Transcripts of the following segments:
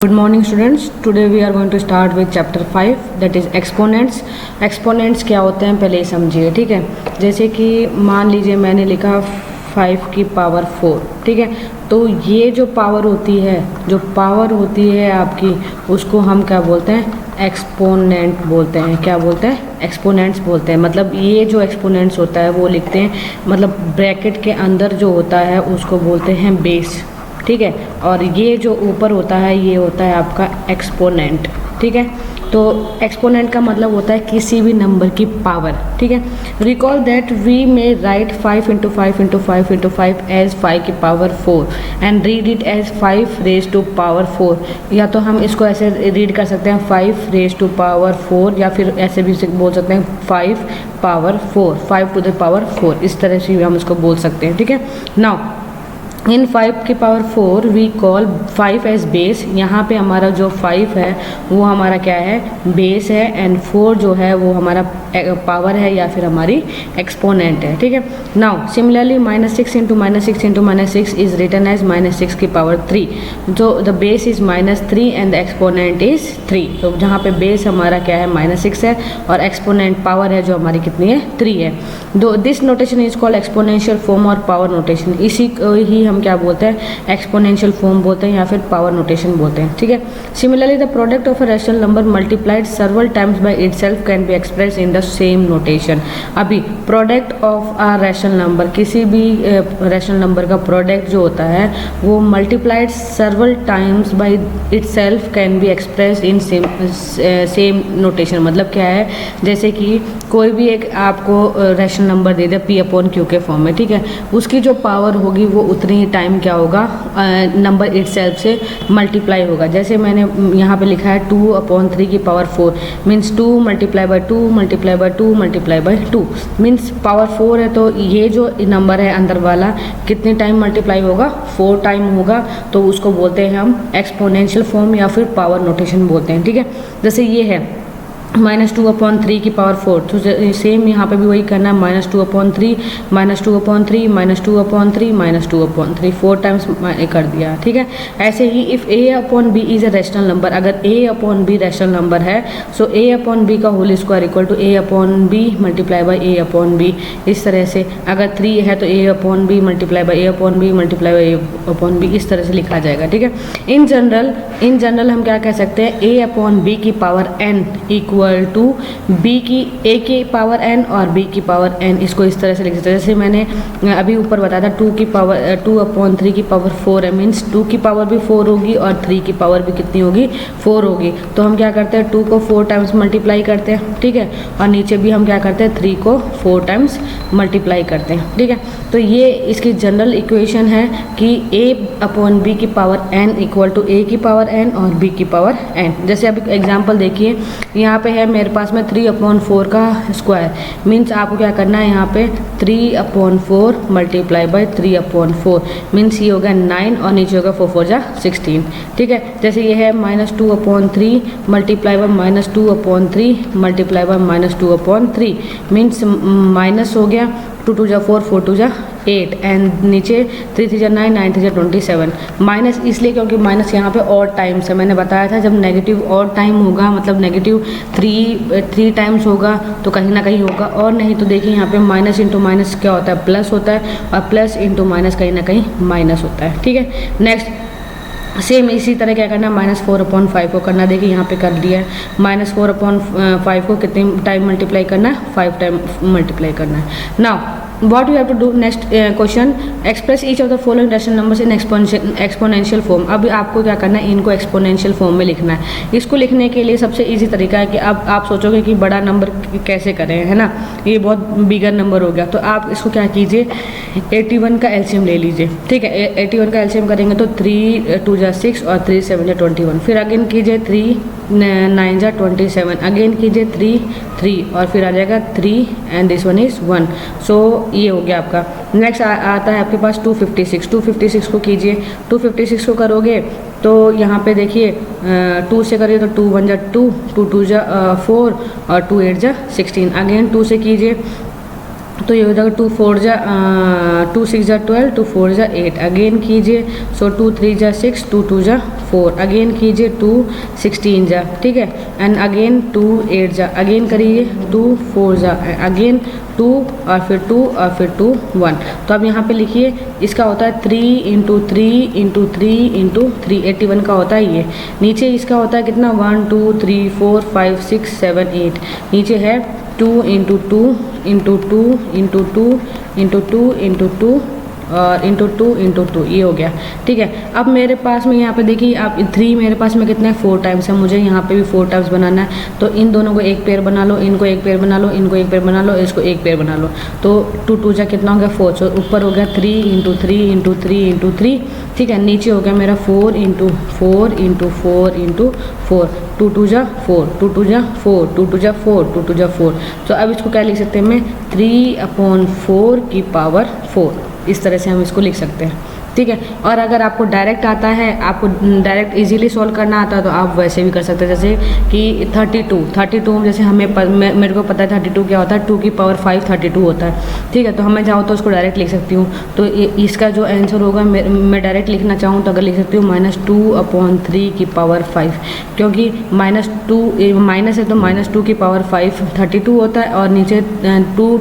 Good morning students. Today we are going to start with chapter 5 that is exponents. Exponents क्या होते हैं पहले समझिए, ठीक है। जैसे कि मान लीजिए मैंने लिखा 5 की पावर 4, ठीक है। तो ये जो पावर होती है आपकी, उसको हम क्या बोलते हैं? एक्सपोनेंट बोलते हैं। क्या बोलते हैं? एक्सपोनेंट्स बोलते हैं। मतलब ये जो एक्सपोनेंट्स होता है वो लिखते हैं, मतलब ब्रैकेट के अंदर जो होता है उसको बोलते हैं बेस, ठीक है। और ये जो ऊपर होता है ये होता है आपका एक्सपोनेंट, ठीक है। तो एक्सपोनेंट का मतलब होता है किसी भी नंबर की पावर, ठीक है। Recall that we may write 5 × 5 × 5 × 5 as 5 की power 4 and read it as 5 raise to power 4। या तो हम इसको ऐसे रीड कर सकते हैं 5 रेज टू पावर 4, या फिर ऐसे भी बोल सकते हैं 5 पावर 4, 5 टू द पावर 4। इस तरह से हम इसको बोल सकते हैं, ठीक है। नाउ इन 5 की power 4 we call 5 as base. यहाँ पे हमारा जो 5 है वो हमारा क्या है? बेस है। एंड 4 जो है वो हमारा पावर है या फिर हमारी एक्सपोनेंट है, ठीक है। Now similarly -6 × -6 × -6 is written as -6 की पावर 3। जो the base is -3 and the exponent is 3। तो जहाँ पे बेस हमारा क्या है? -6 है, और एक्सपोनेंट पावर है जो हमारी कितनी है? 3 है। दो this notation is called exponential form और पावर नोटेशन। इसी को ही हम क्या बोलते हैं? एक्सपोनेंशियल फॉर्म बोलते हैं या फिर पावर नोटेशन बोलते हैं, ठीक है। Similarly the product of a rational number multiplied several times by itself can be express in the same notation. अभी product of a rational number, किसी भी रैशनल नंबर का प्रोडक्ट जो होता है वो multiplied several times by itself can be express in same notation. मतलब क्या है? जैसे कि कोई भी एक आपको रैशनल नंबर दे दे P/Q के फॉर्म में, ठीक है। उसकी जो पावर होगी वो उतनी ही टाइम क्या होगा? नंबर इटसेल्फ से मल्टीप्लाई होगा। जैसे मैंने यहाँ पे लिखा है 2/3 की पावर 4 मीन्स 2 × 2 × 2 × 2 मीन्स पावर 4 है। तो ये जो नंबर है अंदर वाला कितने टाइम मल्टीप्लाई होगा? 4 टाइम होगा। तो उसको बोलते हैं हम एक्सपोनेंशियल फॉर्म या फिर पावर नोटेशन बोलते हैं, ठीक है। जैसे ये है -2/3 की पावर 4, तो सेम यहाँ पे भी वही करना है, -2/3 -2/3 -2/3 -2/3 4 टाइम्स कर दिया, ठीक है। ऐसे ही if A/B is a rational number, अगर A/B रैशनल नंबर है सो A/B का whole square equal to A/B multiply by A/B। इस तरह से अगर 3 है तो A/B multiply by A/B multiply by A/B, इस तरह से लिखा जाएगा, ठीक है। इन जनरल हम क्या कह सकते हैं? A/B की power n equal to B की A की पावर n और B की पावर n। इसको इस तरह से लिख सकते हैं। जैसे मैंने अभी ऊपर बताया था 2/3 की पावर 4 है, मीन्स 2 की पावर भी 4 होगी और 3 की पावर भी कितनी होगी? 4 होगी। तो हम क्या करते हैं? 2 को 4 टाइम्स मल्टीप्लाई करते हैं, ठीक है। और नीचे भी हम क्या करते हैं? 3 को 4 टाइम्स मल्टीप्लाई करते हैं, ठीक है। तो ये इसकी जनरल इक्वेशन है कि A/B की power n equal to A की पावर n और B की पावर n। जैसे अभी एग्जाम्पल देखिए, यहाँ पे है मेरे पास में 3/4 का स्क्वायर, मीन्स आपको क्या करना है? यहाँ पे 3/4 मल्टीप्लाई बाई 3/4 मीन्स ये होगा 9 और नीचे होगा 4 4 जा 16, ठीक है। जैसे ये है -2/3 multiply by -2/3 multiply by -2/3 means minus हो गया 2 2 जा 4 4 2 जा 8 एंड नीचे 3 3 जा 9 9 3 जा 27। माइनस इसलिए क्योंकि माइनस यहाँ पे और टाइम्स है। मैंने बताया था जब नेगेटिव और टाइम होगा, मतलब नेगेटिव 3 टाइम्स होगा तो कहीं ना कहीं होगा, और नहीं तो देखिए यहाँ पे माइनस इंटू माइनस क्या होता है? प्लस होता है, और प्लस इंटू माइनस कहीं ना कहीं माइनस होता है, ठीक है। नेक्स्ट सेम इसी तरह क्या करना है? -4/5 को करना। देखिए यहाँ पे कर दिया है। -4/5 को कितने टाइम मल्टीप्लाई करना है? 5 टाइम मल्टीप्लाई करना है। Now what you have to do next question, express each of the following rational numbers in exponential form। अब आपको क्या करना है? इनको एक्सपोनेंशियल फॉर्म में लिखना है। इसको लिखने के लिए सबसे इजी तरीका है कि अब आप सोचोगे कि बड़ा नंबर कैसे करें, है ना? ये बहुत बिगर नंबर हो गया, तो आप इसको क्या कीजिए? 81 का एलसीएम ले लीजिए, ठीक है। 81 का एलसीएम करेंगे तो 3 2 जा 6 और 3 7 जा 21। फिर अगेन कीजिए 3 9 जा 27, अगेन कीजिए 3 3 और फिर आ जाएगा 3 एंड दिस वन इज़ 1। सो ये हो गया आपका। नेक्स्ट आता है आपके पास 256 को कीजिए। 256 को करोगे तो यहाँ पे देखिए 2 से करिए तो 2 1 जा 2 2 2 जा 4 और 2 8 जा 16। अगेन 2 से कीजिए तो ये हो जाएगा 2 4 जा 2 6 जा 12, 2 4 जा 8, अगेन कीजिए। सो 2 3 जा 6, 2 2 जा 4, अगेन कीजिए। 2 16 जा, ठीक है, एंड अगेन 2 8 जा, अगेन करिए। 2 4 जा, अगेन 2 और फिर 2 और फिर 2 1। तो अब यहाँ पे लिखिए, इसका होता है 3 इंटू 3 इंटू 3 इंटू 3, 81 का होता है ये। नीचे इसका होता है कितना, 1 2 3 4 5 6 7 8, नीचे है 2 into 2 into 2 into 2 into 2 into 2 और इंटू 2 इंटू 2, ये हो गया, ठीक है। अब मेरे पास में यहाँ पे देखिए, आप 3 मेरे पास में कितना है, 4 टाइम्स है, मुझे यहाँ पे भी 4 टाइम्स बनाना है। तो इन दोनों को एक पेयर बना लो, इनको एक पेयर बना लो, इनको एक पेयर बना लो, इसको एक पेयर बना लो। तो 2 2 जा कितना हो गया, 4। तो ऊपर हो गया 3 इंटू 3 इंटू 3 इंटू 3, ठीक है। नीचे हो गया मेरा 4 इंटू 4 इंटू 4 इंटू 4, 2 2 जा 4, 2 2 जा 4, 2 2 जा 4, 2 2 जा 4। तो अब इसको क्या लिख सकते हैं, मैं 3/4 की पावर 4, इस तरह से हम इसको लिख सकते हैं, ठीक है। और अगर आपको डायरेक्ट आता है, आपको डायरेक्ट इजीली सॉल्व करना आता है, तो आप वैसे भी कर सकते हैं, जैसे कि 32 जैसे मेरे को पता है 32 क्या होता है, 2 की पावर 5 32 होता है, ठीक है। तो हमें चाहूँ तो उसको डायरेक्ट लिख सकती हूँ। तो इसका जो आंसर होगा, मैं डायरेक्ट लिखना चाहूँ तो अगर लिख सकती हूँ -2/3 की पावर 5, क्योंकि -2 माइनस है तो -2 की पावर 5 32 होता है, और नीचे 2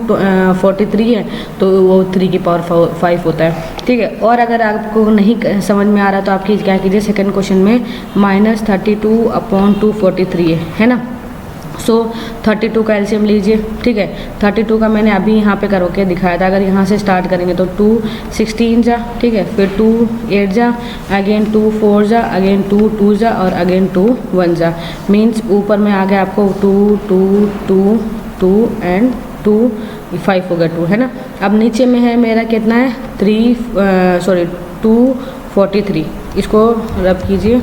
43 है तो वो 3 की पावर 5 होता है, ठीक है। और अगर आपको नहीं समझ में आ रहा तो आप क्या कीजिए, सेकंड क्वेश्चन में -32/243 है ना। सो 32 का एलसीएम लीजिए, ठीक है। 32 का मैंने अभी यहाँ पे करो के दिखाया था। अगर यहाँ से स्टार्ट करेंगे तो 2 16 जा, ठीक है, फिर 2 8 जा, अगेन 2 4 जा, अगेन 2 2 जा और अगेन 2 1 जा। मीन्स ऊपर में आ गया आपको 2 2 2 2 एंड 2 5 हो गया 2, है ना। अब नीचे में है मेरा कितना है 243, इसको रब कीजिए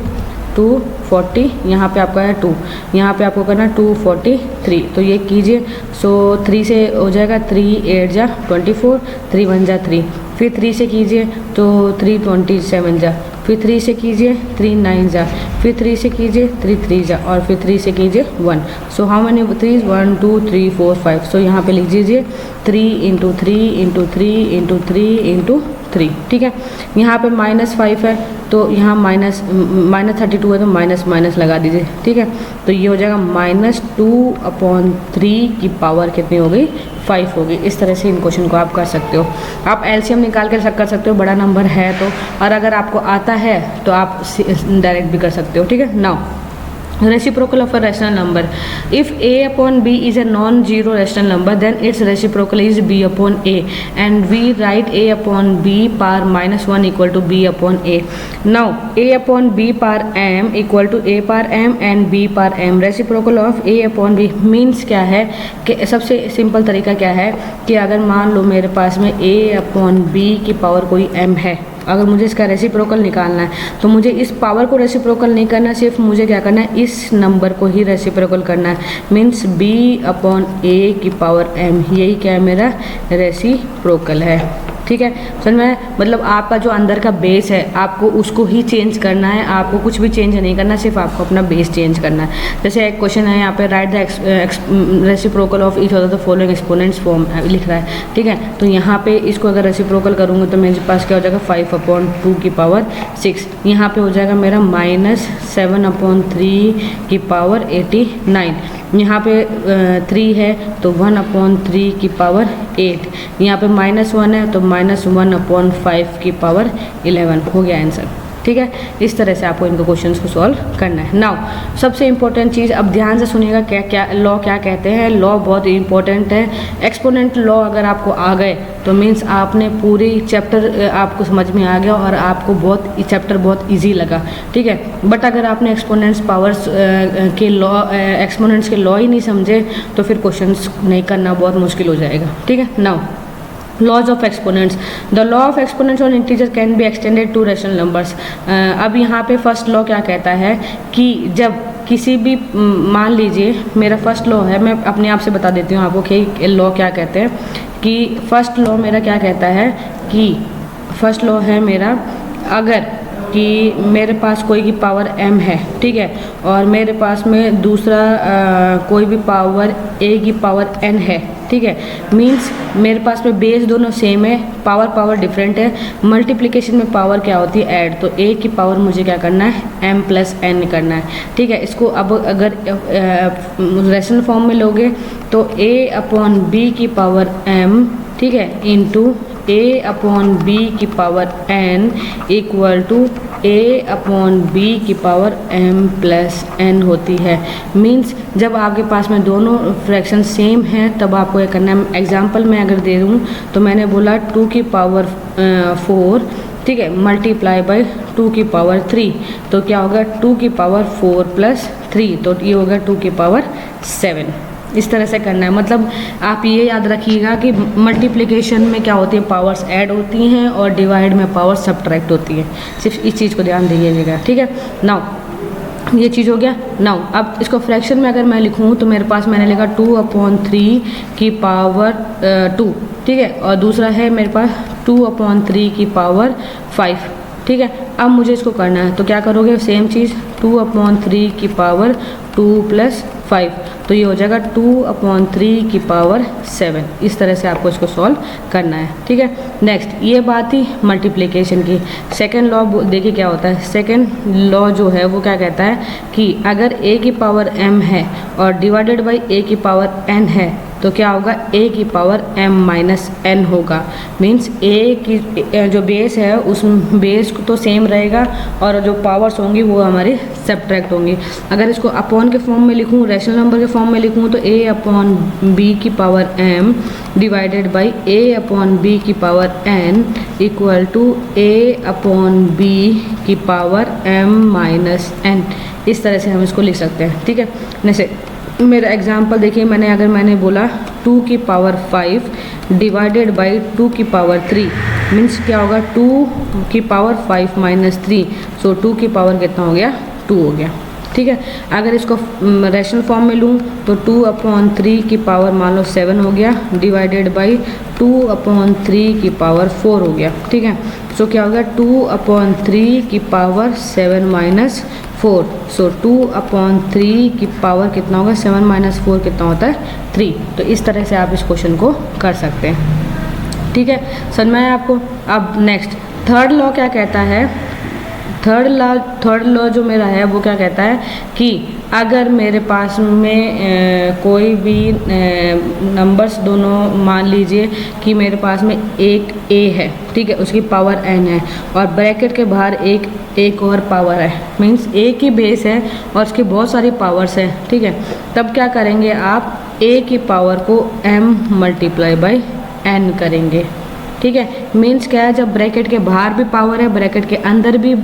240, यहाँ पे आपका है 2, यहाँ पे आपको करना 243, तो ये कीजिए। सो 3 से हो जाएगा 3 8 जा 24, 3 1 जा 3, फिर 3 से कीजिए तो 3 27 जा, फिर 3 से कीजिए 3 9 जा, फिर 3 से कीजिए 3 3 जा, और फिर 3 से कीजिए 1। So how many 3 1 2 3 4 5। सो यहाँ पे लिख दीजिए 3 इंटू 3 इंटू 3 इंटू 3 इंटू 3, ठीक है। यहाँ पे -5 है तो यहाँ -32 है तो माइनस लगा दीजिए, ठीक है। तो ये हो जाएगा -2/3 की पावर कितनी हो गई, 5 हो गई। इस तरह से इन क्वेश्चन को आप कर सकते हो। आप एलसीएम निकाल कर कर सकते हो, बड़ा नंबर है तो, और अगर आपको आता है तो आप डायरेक्ट भी कर सकते हो, ठीक है। Now reciprocal of a rational number, if a upon b is a non-zero rational number, then its reciprocal is b upon a, and we write a upon b power -1 equal to b upon a. Now a upon b power m equal to a power m and b power m. reciprocal of a upon b means क्या है कि सबसे simple तरीका क्या है कि अगर मान लो मेरे पास में a upon b की पावर कोई m है, अगर मुझे इसका रेसिप्रोकल निकालना है तो मुझे इस पावर को रेसिप्रोकल नहीं करना, सिर्फ मुझे क्या करना है, इस नंबर को ही रेसिप्रोकल करना है। मीन्स b/a की पावर m, यही क्या है, मेरा रेसिप्रोकल है, ठीक है। समझ में, मतलब आपका जो अंदर का बेस है आपको उसको ही चेंज करना है, आपको कुछ भी चेंज नहीं करना, सिर्फ आपको अपना बेस चेंज करना है। जैसे एक क्वेश्चन है यहाँ पे, right the reciprocal of each of the following exponents form लिख रहा है, ठीक है। तो यहाँ पे इसको अगर रेसिप्रोकल करूँगा तो मेरे पास क्या हो जाएगा, 5/2 की पावर 6। यहाँ पे हो जाएगा मेरा -7/3 की पावर 89। यहाँ पे 3 है तो 1/3 की पावर 8। यहाँ पे -1 है तो -1/5 की पावर 11 हो गया आंसर, ठीक है। इस तरह से आपको इनको क्वेश्चंस को सॉल्व करना है। नाउ सबसे इंपॉर्टेंट चीज़, अब ध्यान से सुनिएगा क्या लॉ क्या कहते हैं। लॉ बहुत इंपॉर्टेंट है। एक्सपोनेंट लॉ अगर आपको आ गए तो मीन्स आपने पूरी चैप्टर आपको समझ में आ गया और आपको चैप्टर बहुत ईजी लगा, ठीक है। बट अगर आपने एक्सपोनेंट्स पावर्स के लॉ एक्सपोनेंट्स के लॉ ही नहीं समझे तो फिर क्वेश्चंस नहीं करना बहुत मुश्किल हो जाएगा, ठीक है। Now laws of exponents, the law of exponents on integer can be extended to rational numbers. अब यहाँ पे फर्स्ट लॉ क्या कहता है कि जब किसी भी, मान लीजिए मेरा फर्स्ट लॉ है, मैं अपने आप से बता देती हूँ आपको कि लॉ क्या कहते हैं। कि फर्स्ट लॉ मेरा क्या कहता है कि फर्स्ट लॉ है मेरा, अगर कि मेरे पास कोई की पावर m है, ठीक है, और मेरे पास में दूसरा कोई भी पावर a की पावर n है, ठीक है, मींस मेरे पास में बेस दोनों सेम है, पावर डिफरेंट है, मल्टीप्लिकेशन में पावर क्या होती है ऐड, तो a की पावर मुझे क्या करना है m प्लस n करना है, ठीक है। इसको अब अगर रेशनल फॉर्म में लोगे तो a अपॉन b की पावर m, ठीक है, इंटू a अपॉन b की power n equal to a upon b की पावर m प्लस n होती है। मींस जब आपके पास में दोनों फ्रैक्शन सेम हैं तब आपको ये करना है। एग्जांपल मैं अगर दे दूँ तो मैंने बोला 2 की पावर 4, ठीक है, मल्टीप्लाई बाय 2 की पावर 3, तो क्या होगा 2 की पावर 4 प्लस 3, तो ये होगा 2 की पावर 7। इस तरह से करना है। मतलब आप ये याद रखिएगा कि मल्टीप्लिकेशन में क्या होती है, पावर्स ऐड होती हैं और डिवाइड में पावर सब्ट्रैक्ट होती है। सिर्फ इस चीज़ को ध्यान दीजिएगा, ठीक है। नाउ ये चीज़ हो गया। नाउ अब इसको फ्रैक्शन में अगर मैं लिखूँ तो मेरे पास मैंने लिखा 2/3 की पावर 2, ठीक है, और दूसरा है मेरे पास 2/3 की पावर 5, ठीक है। अब मुझे इसको करना है तो क्या करोगे, सेम चीज़ 2/3 की पावर 2 प्लस 5, तो ये हो जाएगा 2/3 की पावर 7। इस तरह से आपको इसको सॉल्व करना है, ठीक है। नेक्स्ट ये बात थी मल्टीप्लिकेशन की। सेकंड लॉ देखिए क्या होता है। सेकंड लॉ जो है वो क्या कहता है कि अगर a की पावर m है और डिवाइडेड बाई a की पावर n है तो क्या होगा, a की पावर m माइनस n होगा। मीन्स a की जो बेस है उस बेस तो सेम रहेगा और जो पावर्स होंगी वो हमारी सब्ट्रैक्ट होंगी। अगर इसको अपॉन के फॉर्म में लिखूँ, रैशनल नंबर के फॉर्म में लिखूँ तो a अपॉन b की power m divided by a upon b की power n equal to a upon b की पावर m माइनस n। इस तरह से हम इसको लिख सकते हैं, ठीक है। जैसे मेरा एग्जांपल देखिए, मैंने बोला 2 की पावर 5 डिवाइडेड बाई 2 की पावर 3, मीन्स क्या होगा 2 की पावर 5 माइनस 3, सो 2 की पावर कितना हो गया, 2 हो गया, ठीक है। अगर इसको रैशनल फॉर्म में लूँ तो 2/3 की पावर मान लो 7 हो गया डिवाइडेड बाई 2/3 की पावर 4 हो गया, ठीक है। सो क्या होगा 2/3 की पावर 7 माइनस 4, सो 2/3 की पावर कितना होगा, 7 माइनस 4 कितना होता है, 3। तो इस तरह से आप इस क्वेश्चन को कर सकते हैं, ठीक है। समझ में आया आपको। अब नेक्स्ट थर्ड लॉ क्या कहता है। थर्ड लॉ जो मेरा है वो क्या कहता है कि अगर मेरे पास में कोई भी नंबर्स दोनों, मान लीजिए कि मेरे पास में एक a है, ठीक है, उसकी पावर n है और ब्रैकेट के बाहर एक और पावर है, मींस a की बेस है और उसकी बहुत सारी पावर्स है, ठीक है। तब क्या करेंगे आप, a की पावर को m मल्टीप्लाई बाई n करेंगे, ठीक है। मीन्स क्या है, जब ब्रैकेट के बाहर भी पावर है, ब्रैकेट के अंदर भी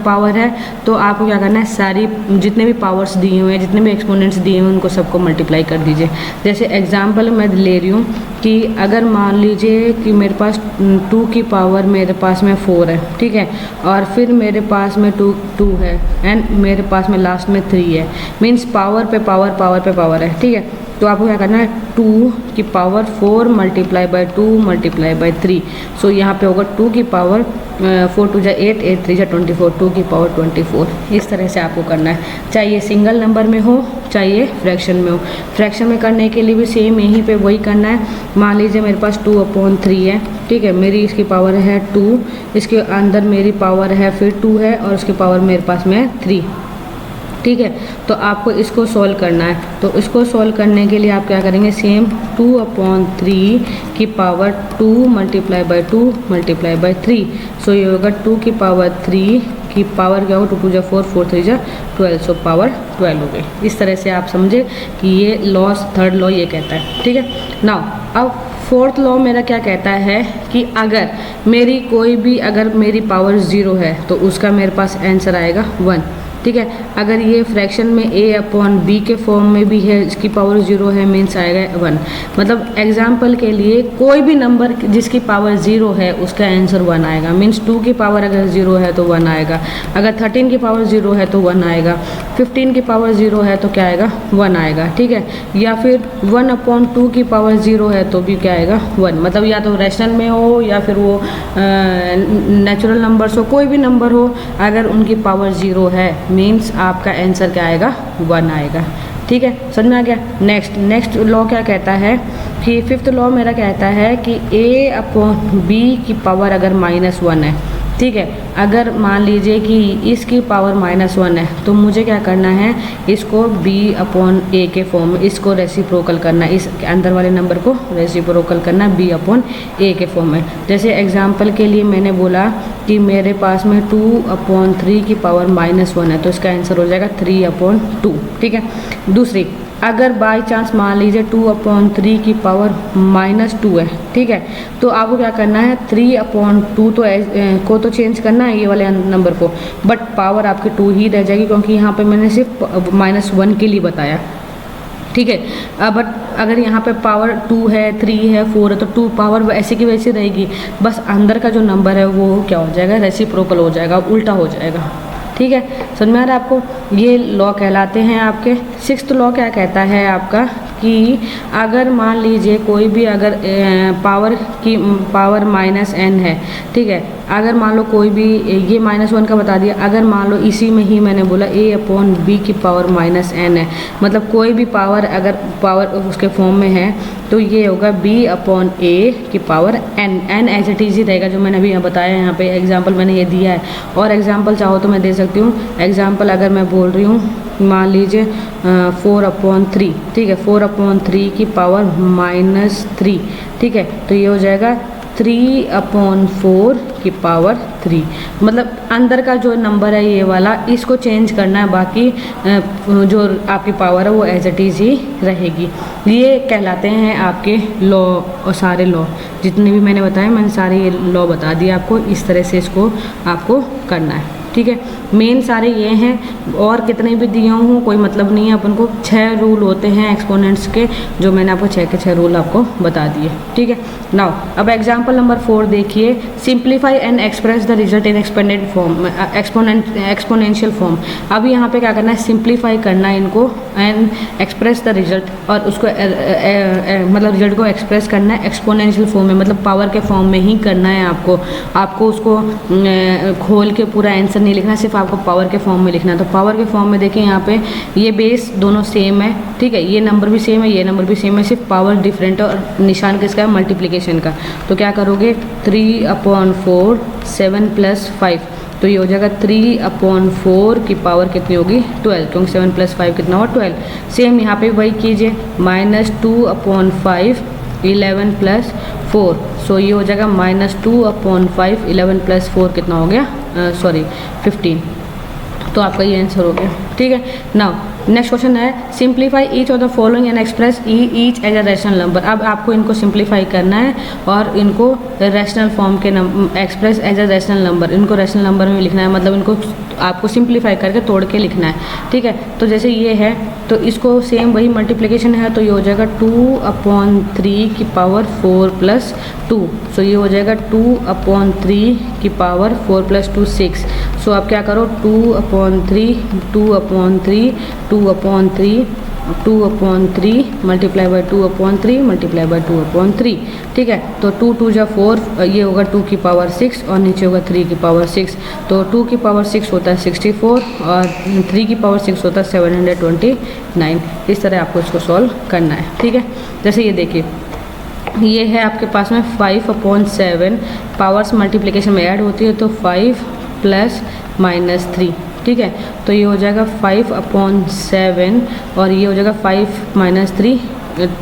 पावर है, तो आपको क्या करना है, सारी जितने भी पावर्स दिए हुए हैं, जितने भी एक्सपोनेंट्स दिए हुए हैं, उनको सबको मल्टीप्लाई कर दीजिए। जैसे एग्जांपल मैं ले रही हूँ कि अगर मान लीजिए कि मेरे पास 2 की पावर मेरे पास में 4 है, ठीक है, और फिर मेरे पास में 2 है एंड मेरे पास में लास्ट में 3 है, मीन्स पावर पे पावर है, ठीक है। तो आपको क्या करना है, 2 की power 4 multiply by 2 multiply by 3, सो यहाँ पे होगा 2 की पावर 4 2 8 8 3 24, 2 की पावर 24। इस तरह से आपको करना है, चाहे सिंगल नंबर में हो चाहे फ्रैक्शन में हो। फ्रैक्शन में करने के लिए भी सेम यहीं पे वही करना है। मान लीजिए मेरे पास 2/3 है, ठीक है, मेरी इसकी पावर है 2, इसके अंदर मेरी पावर है फिर 2 है और उसकी पावर मेरे पास में है 3, ठीक है। तो आपको इसको सॉल्व करना है, तो इसको सॉल्व करने के लिए आप क्या करेंगे, सेम 2/3 की power 2 multiply by 2 multiply by 3, सो ये होगा 2 की पावर 3 की पावर क्या होगा, 2 2 4 4 3 12, सो पावर 12 हो गई। इस तरह से आप समझे कि ये लॉ, थर्ड लॉ ये कहता है, ठीक है। नाउ अब फोर्थ लॉ मेरा क्या कहता है कि अगर मेरी कोई भी, अगर मेरी पावर 0 है तो उसका मेरे पास आंसर आएगा 1, ठीक है। अगर ये फ्रैक्शन में a/b के फॉर्म में भी है, इसकी पावर 0 है, मीन्स आएगा 1। मतलब एग्जांपल के लिए कोई भी नंबर जिसकी पावर 0 है उसका आंसर 1 आएगा, मीन्स 2 की पावर अगर 0 है तो 1 आएगा, अगर 13 की पावर 0 है तो 1 आएगा, 15 की पावर 0 है तो क्या आएगा 1 आएगा, ठीक है। या फिर 1/2 की पावर 0 है तो भी क्या आएगा 1, मतलब या तो रैशनल में हो या फिर वो नेचुरल नंबर्स हो, कोई भी नंबर हो, अगर उनकी पावर 0 है मीन्स आपका आंसर क्या आएगा 1 आएगा, ठीक है। समझ में आ गया। नेक्स्ट लॉ क्या कहता है कि फिफ्थ लॉ मेरा कहता है कि a/b की पावर अगर -1 है, ठीक है, अगर मान लीजिए कि इसकी पावर -1 है तो मुझे क्या करना है, इसको b/a के फॉर्म में इसको रेसिप्रोकल करना, इस अंदर वाले नंबर को रेसिप्रोकल करना b/a के फॉर्म में। जैसे एग्जांपल के लिए मैंने बोला कि मेरे पास में 2/3 की पावर -1 है तो इसका आंसर हो जाएगा 3/2, ठीक है। दूसरी, अगर बाय चांस मान लीजिए 2/3 की पावर -2 है, ठीक है, तो आपको क्या करना है 3/2 को तो चेंज करना है ये वाले नंबर को, बट पावर आपकी 2 ही रह जाएगी क्योंकि यहाँ पे मैंने सिर्फ -1 के लिए बताया, ठीक है। बट अगर यहाँ पे पावर 2 है, 3 है, 4 है तो 2 पावर ऐसी की वैसी रहेगी, बस अंदर का जो नंबर है वो क्या हो जाएगा, रेसिप्रोकल हो जाएगा, उल्टा हो जाएगा, ठीक है। समझ में आ रहा है आपको। ये लॉ कहलाते हैं आपके। सिक्स्थ लॉ क्या कहता है आपका कि अगर मान लीजिए कोई भी अगर पावर -n है, ठीक है, अगर मान लो कोई भी ये -1 का बता दिया, अगर मान लो इसी में ही मैंने बोला a/b की पावर -n है, मतलब कोई भी पावर अगर पावर उसके फॉर्म में है तो ये होगा b/a की power n as it is ही रहेगा, जो मैंने अभी यहाँ बताया, यहाँ पे एग्जाम्पल मैंने ये दिया है। और एग्जाम्पल चाहो तो मैं दे सकती हूँ। एग्जाम्पल अगर मैं बोल रही हूँ, मान लीजिए 4/3, ठीक है, 4/3 की पावर -3, ठीक है, तो ये हो जाएगा 3/4 की पावर 3, मतलब अंदर का जो नंबर है ये वाला, इसको चेंज करना है, बाकी जो आपकी पावर है वो एज इट इज ही रहेगी। ये कहलाते हैं आपके लॉ, और सारे लॉ जितने भी मैंने बताए, मैंने सारे ये लॉ बता दिए आपको। इस तरह से इसको आपको करना है, ठीक है। मेन सारे ये हैं, और कितने भी दिए हूँ कोई मतलब नहीं है। अपन को 6 रूल होते हैं एक्सपोनेंट्स के, जो मैंने आपको 6 के 6 रूल आपको बता दिए, ठीक है। नाउ अब एग्जांपल नंबर 4 देखिए। Simplify and express the result in exponential form. अब यहाँ पे क्या करना है, सिंप्लीफाई करना है इनको एंड एक्सप्रेस द रिजल्ट, और उसको मतलब रिजल्ट को एक्सप्रेस करना है एक्सपोनेंशियल फॉर्म में, मतलब पावर के फॉर्म में ही करना है आपको उसको खोल के पूरा आंसर नहीं लिखना, सिर्फ आपको पावर के फॉर्म में लिखना है। तो पावर के फॉर्म में देखिए यहाँ पे ये बेस दोनों सेम है, ठीक है, ये नंबर भी सेम है, ये नंबर भी सेम है, सिर्फ पावर डिफरेंट है, और निशान किसका है, मल्टीप्लिकेशन का। तो क्या करोगे 3/4 7 + 5, तो ये हो जाएगा 3/4 की पावर कितनी होगी 12, क्योंकि 7 + 5 कितना हुआ 12। सेम यहाँ पे वही कीजिए, -2/5 11 + 4, सो ये हो जाएगा -2/5 11 + 4 कितना हो गया, 15। तो आपका ये आंसर हो गया, ठीक है। नाउ नेक्स्ट क्वेश्चन है, simplify each of the following and express each as a rational number. अब आपको इनको सिंप्लीफाई करना है और इनको रैशनल फॉर्म के express as a rational number, इनको रैशनल नंबर में लिखना है, मतलब इनको आपको सिंप्लीफाई करके तोड़ के लिखना है, ठीक है। तो जैसे ये है तो इसको सेम वही मल्टीप्लिकेशन है, तो ये हो जाएगा 2/3 की पावर 4 + 2, सो ये हो जाएगा 2/3 की पावर 4 + 2 6। सो आप क्या करो 2/3 मल्टीप्लाई बाई 2/3 मल्टीप्लाई बाई 2/3, ठीक है। तो 2 2 जा 4, ये होगा 2 की पावर 6 और नीचे होगा 3 की पावर 6, तो 2 की पावर 6 होता है 64 और 3 की पावर 6 होता है 729। इस तरह आपको इसको सॉल्व करना है, ठीक है। जैसे ये देखिए, ये है आपके पास में 5/7, पावर्स मल्टीप्लिकेशन में ऐड होती है तो 5 + -3, ठीक है। तो ये हो जाएगा 5/7 और ये हो जाएगा 5 - 3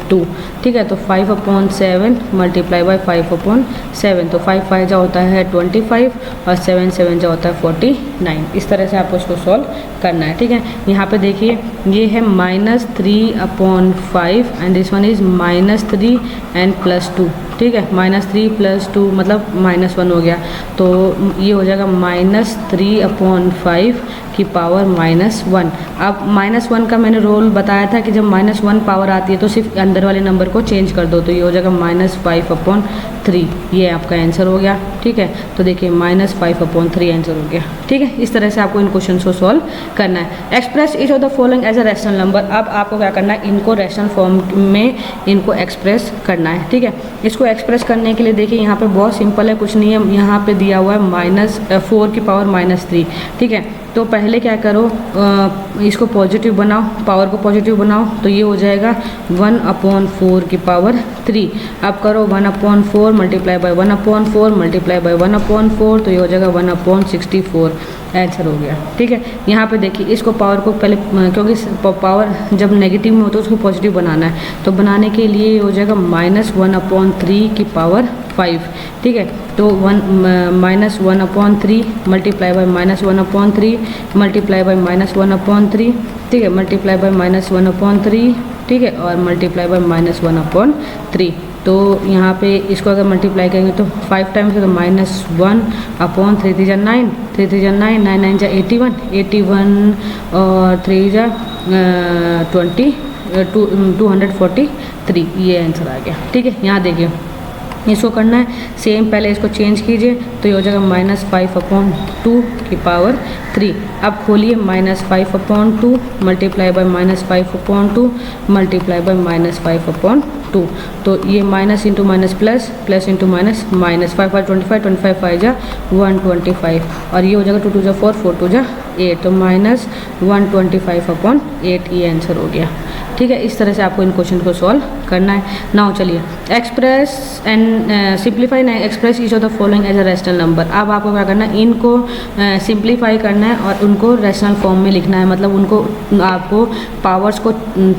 2, ठीक है। तो 5/7 मल्टीप्लाई बाई 5/7, तो 5 5 जा होता है 25 और 7 7 जा होता है 49। इस तरह से आपको इसको सॉल्व करना है, ठीक है। यहाँ पे देखिए ये है -3/5 and this one is -3 and +2, ठीक है, -3 + 2 मतलब -1 हो गया, तो ये हो जाएगा -3/5 की पावर -1। अब -1 का मैंने रोल बताया था कि जब -1 पावर आती है तो सिर्फ अंदर वाले नंबर को चेंज कर दो, तो ये हो जाएगा -5/3। ये आपका आंसर हो गया। ठीक है, तो देखिए -5/3 आंसर हो गया। ठीक है, इस तरह से आपको इन क्वेश्चन को सॉल्व करना है। Express each of the following as a rational number. अब आपको क्या करना है, इनको रैशनल फॉर्म में इनको एक्सप्रेस करना है। ठीक है, इसको एक्सप्रेस करने के लिए देखिए यहाँ पे बहुत सिंपल है, कुछ नहीं है, यहाँ पे दिया हुआ है -4 की पावर -3। ठीक है, तो पहले क्या करो, इसको पॉजिटिव बनाओ, पावर को पॉजिटिव बनाओ, तो ये हो जाएगा 1/4 की पावर 3। अब करो 1/4 मल्टीप्लाई बाय 1/4 मल्टीप्लाई बाय 1/4, तो ये हो जाएगा 1/64 आंसर हो गया। ठीक है, यहाँ पे देखिए इसको पावर को पहले, क्योंकि पावर जब नेगेटिव में हो तो उसको पॉजिटिव बनाना है, तो बनाने के लिए हो जाएगा -1/3 की पावर 5। ठीक है, तो -1/3 मल्टीप्लाई बाय -1/3 मल्टीप्लाई बाय -1/3। ठीक है, मल्टीप्लाई बाय -1/3। ठीक है, और मल्टीप्लाई बाय -1/3। तो यहाँ पे इसको अगर मल्टीप्लाई करेंगे तो 5 टाइम्स है, तो -1/3 3 × 9, 3 3 × 9, 9 9 × 81, 81 और 3 × 243। ये आंसर आ गया। ठीक है, यहाँ देखिए इसको करना है सेम, पहले इसको चेंज कीजिए, तो ये हो जाएगा -5/2 की पावर 3। अब खोलिए -5/2 मल्टीप्लाई बाय -5/2 मल्टीप्लाई बाय -5/2, तो ये minus into minus plus, plus into minus minus, 5 5 25, 25 5 जा 125, और ये हो जाएगा 2 2 जा 4, 4 2 जा 8, तो -125/8 ये आंसर हो गया। ठीक है, इस तरह से आपको इन क्वेश्चन को सॉल्व करना है। नाउ चलिए express and simplify express each of the following as a rational number. अब आपको क्या करना है, इनको सिंप्लीफाई करना है और उनको रैशनल फॉर्म में लिखना है, मतलब उनको आपको पावर्स को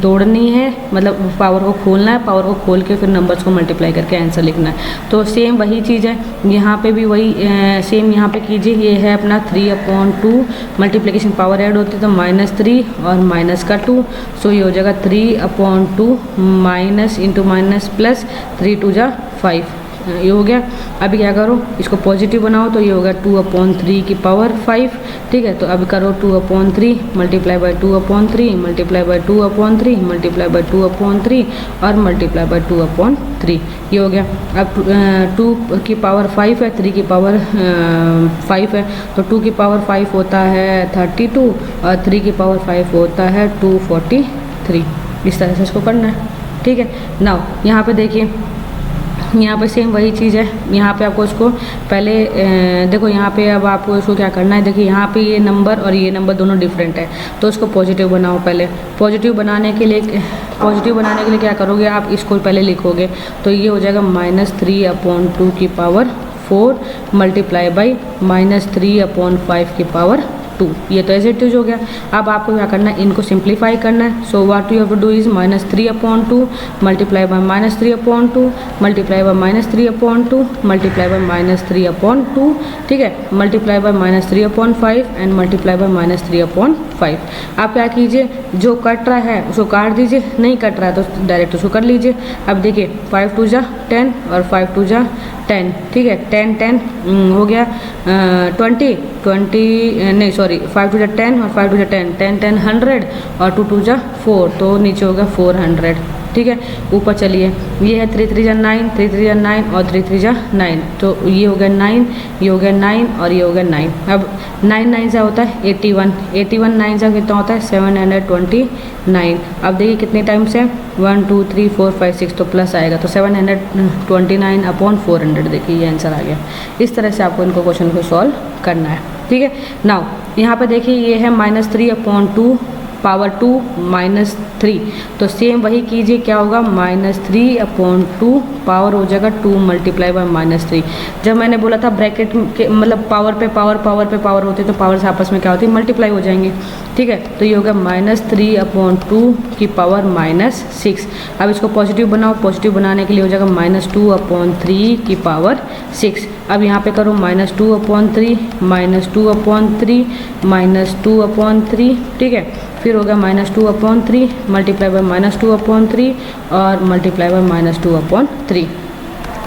तोड़नी है, मतलब पावर को खोलना है, पावर को खोल के फिर नंबर्स को मल्टीप्लाई करके आंसर लिखना है। तो सेम वही चीज़ है, यहाँ पे भी वही सेम यहाँ पे कीजिए। ये है अपना 3/2 मल्टीप्लिकेशन, पावर ऐड होती है तो -3 और माइनस का 2, सो ये हो जाएगा 3/2 माइनस इंटू माइनस प्लस 3 2 जा 5, ये हो गया। अभी क्या करो, इसको पॉजिटिव बनाओ, तो ये होगा 2/3 की पावर 5। ठीक है, तो अभी करो 2/3 multiply by 2/3 multiply by 2/3 multiply by 2/3 और मल्टीप्लाई बाय 2/3, ये हो गया। अब 2 की पावर 5 है, 3 की पावर 5 है, तो 2 की पावर 5 होता है 32 और 3 की पावर 5 होता है 243। इस तरह से इसको करना है। ठीक है, नाउ यहाँ पे देखिए, यहाँ पे सेम वही चीज़ है। यहाँ पे आपको इसको पहले देखो, यहाँ पे अब आपको इसको क्या करना है, देखिए यहाँ पे ये नंबर और ये नंबर दोनों डिफरेंट है, तो इसको पॉजिटिव बनाओ। पहले पॉजिटिव बनाने के लिए क्या करोगे, आप इसको पहले लिखोगे, तो ये हो जाएगा -3/2 की पावर 4 मल्टीप्लाई बाई -3/5 की पावर 2। ये तो एज इट इज हो गया। अब आपको क्या करना है, इनको सिंप्लीफाई करना है। So what you have to do is -3/2 multiply by -3/2 multiply by -3/2 multiply by -3/2। ठीक है, multiply by -3/5 and multiply by -3/5। आप क्या कीजिए, जो कट रहा है उसको काट दीजिए, नहीं कट रहा है तो डायरेक्ट उसको कर लीजिए। अब देखिए 5 2 जा 10 और 5 2 जा 10। ठीक है, 10 10 हो गया 20 नहीं सॉरी 5 2 जा 10 और 5 2 जा 10 10 10 100 और 2 2 जा 4, तो नीचे होगा 400। ठीक है, ऊपर चलिए, ये है 3 3 जा 9, 3 3 जा 9 और 3 3 जा 9, तो ये हो गया 9, ये हो गया 9 और ये हो गया 9। अब 9 9 से होता है 81, 81 9 से कितना होता है 729। अब देखिए कितने टाइम्स है 1 2 3 4 5 6, तो प्लस आएगा, तो 729/400। देखिए ये आंसर आ गया। इस तरह से आपको इनको क्वेश्चन को सॉल्व करना है। ठीक है, नाउ यहाँ पे देखिए ये है -3/2 पावर 2 -3, तो सेम वही कीजिए, क्या होगा -3/2 पावर हो जाएगा 2 मल्टीप्लाई बाय -3। जब मैंने बोला था ब्रैकेट के मतलब पावर पे पावर पावर पे पावर होती है, तो पावर से आपस में क्या होती है, मल्टीप्लाई हो जाएंगे। ठीक है, तो ये होगा -3/2 की पावर -6। अब इसको पॉजिटिव बनाओ, पॉजिटिव बनाने के लिए हो जाएगा -2/3 की पावर 6। अब यहाँ पे करो -2/3 -2/3 -2/3। ठीक है, फिर होगा -2/3 मल्टीप्लाई बाय -2/3 और मल्टीप्लाई बाय -2/3।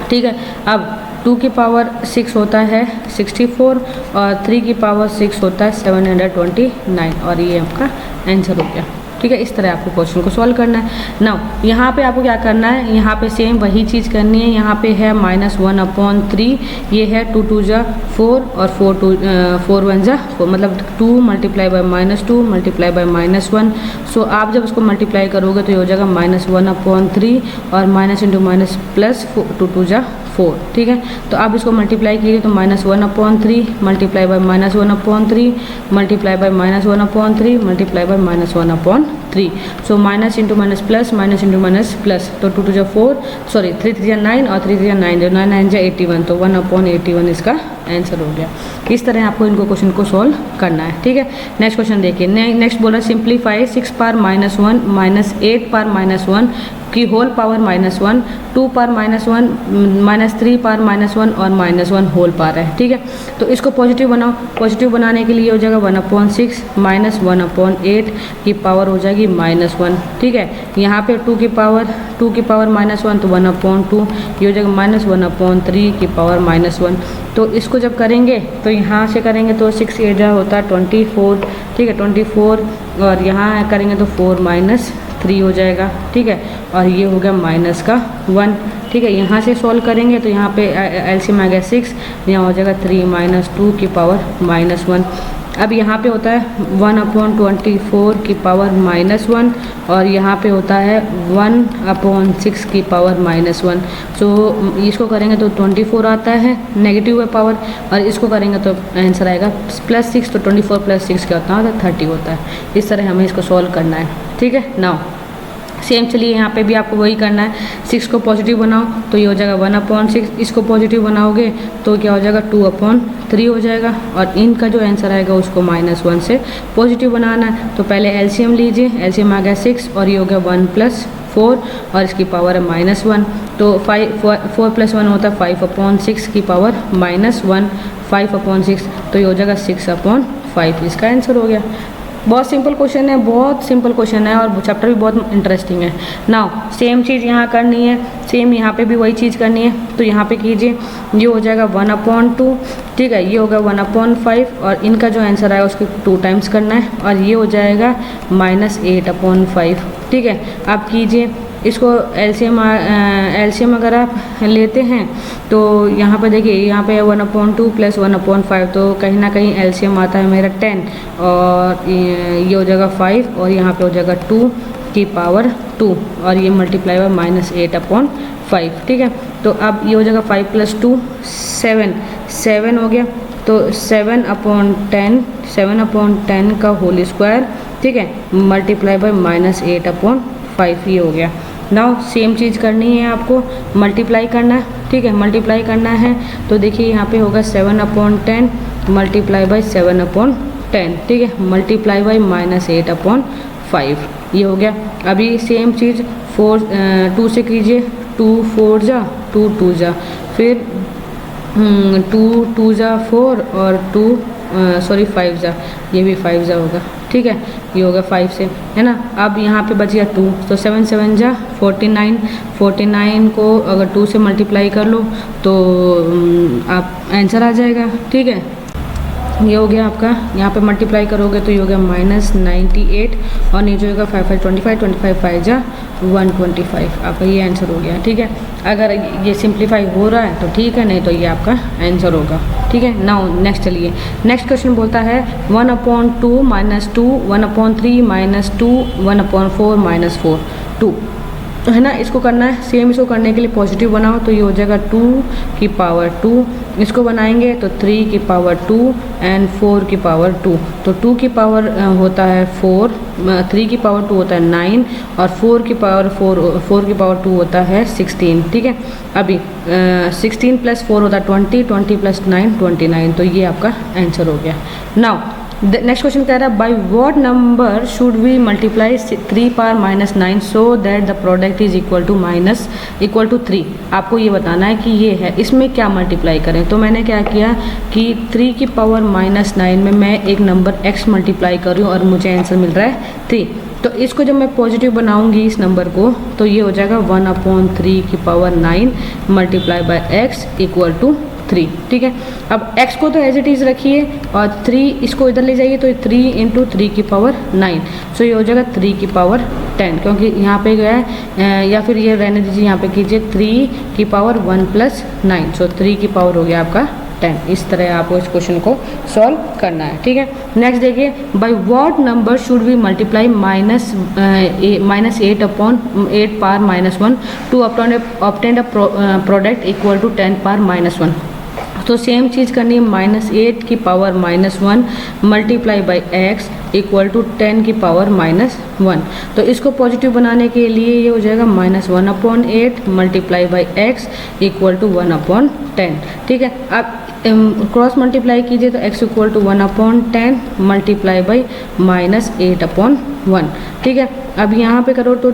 ठीक है। अब 2 की पावर 6 होता है 64 और 3 की पावर 6 होता है 729 और ये आपका आंसर हो गया। ठीक है, इस तरह आपको क्वेश्चन को सॉल्व करना है। नाउ यहाँ पे आपको क्या करना है, यहाँ पे सेम वही चीज़ करनी है। यहाँ पे है -1/3, ये है 2 2 जा 4 और 4 1 जा 4, मतलब 2 मल्टीप्लाई बाय -2 मल्टीप्लाई बाय -1। सो आप जब इसको मल्टीप्लाई करोगे तो ये हो जाएगा -1/3 और माइनस इंटू माइनस प्लस 2 2 जा 4। ठीक है, तो आप इसको मल्टीप्लाई कीजिए तो -1/3 multiply by -1/3 multiply by -1/3 multiply by -1/3। So minus into minus plus, तो 2 2 जा 4, सॉरी 3 3 जा 9 और 3 3 जा 9, 9 9 जा 81, तो 1/81 इसका आंसर हो गया। इस तरह आपको इनको क्वेश्चन को सॉल्व करना है। ठीक है, नेक्स्ट क्वेश्चन देखिए। नेक्स्ट बोला सिंप्लीफाई 6 पावर -1 माइनस 8 पावर -1 की होल पावर -1, 2 पावर -1 -3 पावर -1 और -1 होल पावर है। ठीक है, तो इसको पॉजिटिव बनाओ। पॉजिटिव बनाने के लिए हो जाएगा 1/6 माइनस 1/8 की पावर हो जाएगी -1। ठीक है, यहाँ पे 2 की पावर -1 तो 1/2, ये हो जाएगा -1/3 की पावर -1। तो इसको जब करेंगे तो यहाँ से करेंगे तो 6 8 होता है 24। ठीक है, 24 और यहाँ करेंगे तो 4 -3 हो जाएगा। ठीक है, और ये हो गया माइनस का 1। ठीक है, यहाँ से सॉल्व करेंगे तो यहाँ पे एलसीएम आ गया 6, यहाँ हो जाएगा 3 -2 की पावर -1। अब यहाँ पे होता है 1/24 की पावर -1 और यहाँ पे होता है 1/6 की पावर -1। सो इसको करेंगे तो 24 आता है, नेगेटिव है पावर, और इसको करेंगे तो आंसर आएगा +6, तो 24 + 6 क्या होता है, 30 होता है। इस तरह हमें इसको सॉल्व करना है। ठीक है, नाउ सेम चलिए यहाँ पे भी आपको वही करना है। 6 को पॉजिटिव बनाओ तो ये हो जाएगा 1/6, इसको पॉजिटिव बनाओगे तो क्या हो जाएगा 2/3 हो जाएगा, और इनका जो आंसर आएगा उसको -1 से पॉजिटिव बनाना है। तो पहले एलसीएम लीजिए, एलसीएम आ गया 6 और ये हो गया 1 + 4 और इसकी पावर है -1, तो 4 + 1 होता है 5/6 की पावर -1, 5/6 तो ये हो जाएगा 6/5, इसका आंसर हो गया। बहुत सिंपल क्वेश्चन है, बहुत सिंपल क्वेश्चन है और चैप्टर भी बहुत इंटरेस्टिंग है। नाउ सेम चीज़ यहाँ करनी है, सेम यहाँ पे भी वही चीज़ करनी है। तो यहाँ पे कीजिए, ये हो जाएगा 1/2। ठीक है, ये होगा 1/5 और इनका जो आंसर आएगा उसके 2 टाइम्स करना है और ये हो जाएगा -8/5। ठीक है, आप कीजिए इसको एलसीएम अगर आप लेते हैं तो यहाँ पे देखिए, यहाँ पे 1/2 + 1/5, तो कहीं ना कहीं एलसीएम आता है मेरा 10 और ये हो जाएगा 5 और यहाँ पे हो जाएगा 2 की पावर 2 और ये मल्टीप्लाई बाय -8/5। ठीक है, तो अब ये हो जाएगा 5 + 2 7 हो गया, तो 7/10 का होल स्क्वायर। ठीक है, मल्टीप्लाई बाय -8/5 ये हो गया। नाउ सेम चीज़ करनी है आपको, मल्टीप्लाई करना है। ठीक है, मल्टीप्लाई करना है तो देखिए यहाँ पे होगा 7/10 मल्टीप्लाई बाय 7/10। ठीक है, मल्टीप्लाई बाय -8/5 ये हो गया। अभी सेम चीज़ 2 से कीजिए, 2 4 जा 2 2 जा, फिर 2 2 जा 4 और 5 जा, ये भी 5 जा होगा। ठीक है, ये होगा 5 से, है ना। अब यहाँ पे बच गया 2, तो 7 7 जा 49, 49 को अगर 2 से मल्टीप्लाई कर लो तो आप आंसर आ जाएगा। ठीक है, ये हो गया आपका, यहाँ पे मल्टीप्लाई करोगे तो ये हो गया -98 और नीचे होगा 5 5 25, 25 5 जा 125, आपका ये आंसर हो गया। ठीक है, अगर ये सिंप्लीफाई हो रहा है तो ठीक है, नहीं तो ये आपका आंसर होगा। ठीक है, नाउ नेक्स्ट चलिए। नेक्स्ट क्वेश्चन बोलता है 1/2 - 2 1/3 - 2 1/4 - 4 2, तो है ना। इसको करना है सेम, इसको करने के लिए पॉजिटिव बनाओ तो ये हो जाएगा 2 की पावर 2, इसको बनाएंगे तो 3 की पावर 2 एंड 4 की पावर 2, तो 2 की पावर होता है 4, 3 की पावर 2 होता है 9 और 4 की पावर 2 होता है 16। ठीक है, अभी 16 + 4 होता है 20, 20 + 9 29, तो ये आपका आंसर हो गया। नाउ नेक्स्ट क्वेश्चन कह रहा है by what number should we multiply 3 power -9 so that the product is equal to 3। आपको ये बताना है कि ये है, इसमें क्या मल्टीप्लाई करें। तो मैंने क्या किया कि 3 की पावर -9 में मैं एक नंबर x मल्टीप्लाई कर रही हूँ और मुझे आंसर मिल रहा है 3। तो इसको जब मैं पॉजिटिव बनाऊंगी इस नंबर को तो ये हो जाएगा 1/3 की power 9 multiply by x equal to 3। ठीक है, अब x को तो एज इट इज़ रखिए और 3 इसको इधर ले जाइए तो 3 × 3 की पावर 9, सो ये हो जाएगा 3 की पावर 10, क्योंकि यहाँ पे गया है या फिर ये रहने दीजिए, यहाँ पे कीजिए 3 की पावर 1 + 9, सो 3 की पावर हो गया आपका 10। इस तरह आपको इस क्वेश्चन को सॉल्व करना है। ठीक है, नेक्स्ट देखिए by what number should we multiply -8 upon 8 power -1 to obtain a product equal to 10 power -1। तो सेम चीज़ करनी है, -8 की power -1 multiply by x equal to 10 की पावर -1। तो इसको पॉजिटिव बनाने के लिए ये हो जाएगा -1/8 multiply by x equal to 1/10। ठीक है, अब क्रॉस मल्टीप्लाई कीजिए तो x equal to 1/10 multiply by -8/1। ठीक है, अब यहाँ पे करो तो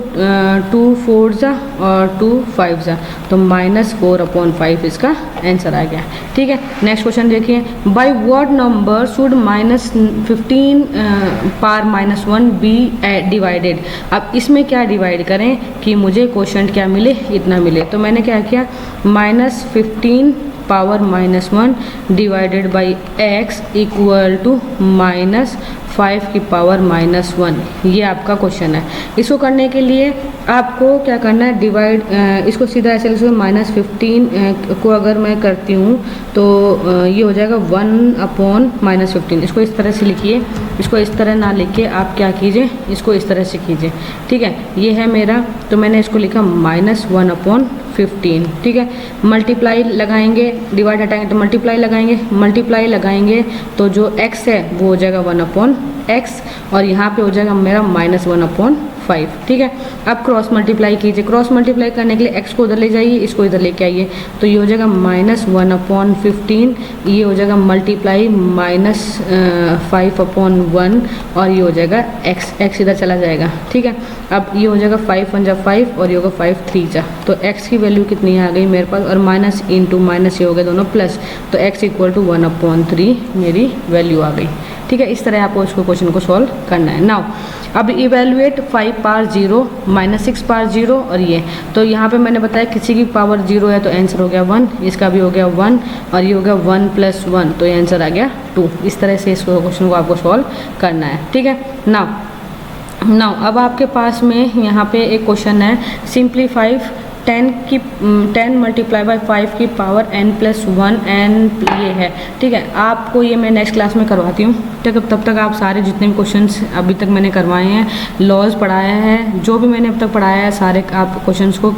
2 4 जा और 2 5 जा, तो -4/5 इसका आंसर आ गया। ठीक है, नेक्स्ट क्वेश्चन देखिए by what number should -15 power -1 be divided. अब इसमें क्या डिवाइड करें कि मुझे क्वोशंट क्या मिले, इतना मिले। तो मैंने क्या किया, -15 power -1 divided by x equal to -5 की पावर -1। ये आपका क्वेश्चन है। इसको करने के लिए आपको क्या करना है, डिवाइड इसको सीधा ऐसे -15 को अगर मैं करती हूँ तो ये हो जाएगा 1/-15। इसको इस तरह से लिखिए, इसको इस तरह ना लिख के आप क्या कीजिए, इसको इस तरह से कीजिए। ठीक है, ये है मेरा, तो मैंने इसको लिखा -1/15। ठीक है, मल्टीप्लाई लगाएंगे, डिवाइड हटाएंगे तो मल्टीप्लाई लगाएंगे तो जो x है वो हो जाएगा 1/x और यहाँ पे हो जाएगा मेरा -1/5। ठीक है, अब क्रॉस मल्टीप्लाई कीजिए, क्रॉस मल्टीप्लाई करने के लिए x को उधर ले जाइए, इसको इधर लेके आइए, तो ये हो जाएगा -1/15, ये हो जाएगा मल्टीप्लाई -5/1 और ये हो जाएगा x इधर चला जाएगा। ठीक है, अब ये हो जाएगा 5 × 5 और ये होगा 5 3 जा, तो x की वैल्यू कितनी आ गई मेरे पास, और माइनस इंटू माइनस ये हो गए दोनों प्लस, तो x इक्वल टू 1/3 मेरी वैल्यू आ गई। ठीक है, इस तरह आपको इसको क्वेश्चन को सॉल्व करना है। नाउ अब इवेल्युएट 5 पावर 0 -6 पावर 0 और ये, तो यहाँ पे मैंने बताया किसी की पावर 0 है तो आंसर हो गया 1, इसका भी हो गया 1 और ये हो गया 1 + 1, तो ये आंसर आ गया 2। इस तरह से इस क्वेश्चन को आपको सॉल्व करना है। ठीक है, नाउ अब आपके पास में यहाँ पे एक क्वेश्चन है, सिंप्लीफाई 10 मल्टीप्लाई बाई 5 की पावर n+1 n ये है। ठीक है, आपको ये मैं नेक्स्ट क्लास में करवाती हूँ। तब तक आप सारे जितने भी क्वेश्चंस अभी तक मैंने करवाए हैं, लॉज पढ़ाया है, जो भी मैंने अब तक पढ़ाया है सारे आप क्वेश्चंस को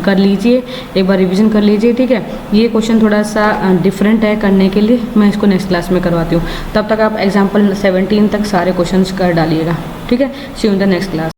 कर लीजिए, एक बार रिवीजन कर लीजिए। ठीक है, ये क्वेश्चन थोड़ा सा डिफरेंट है करने के लिए, मैं इसको नेक्स्ट क्लास में करवाती हूँ। तब तक आप एग्जाम्पल 17 तक सारे क्वेश्चन कर डालिएगा। ठीक है, see you in the next class.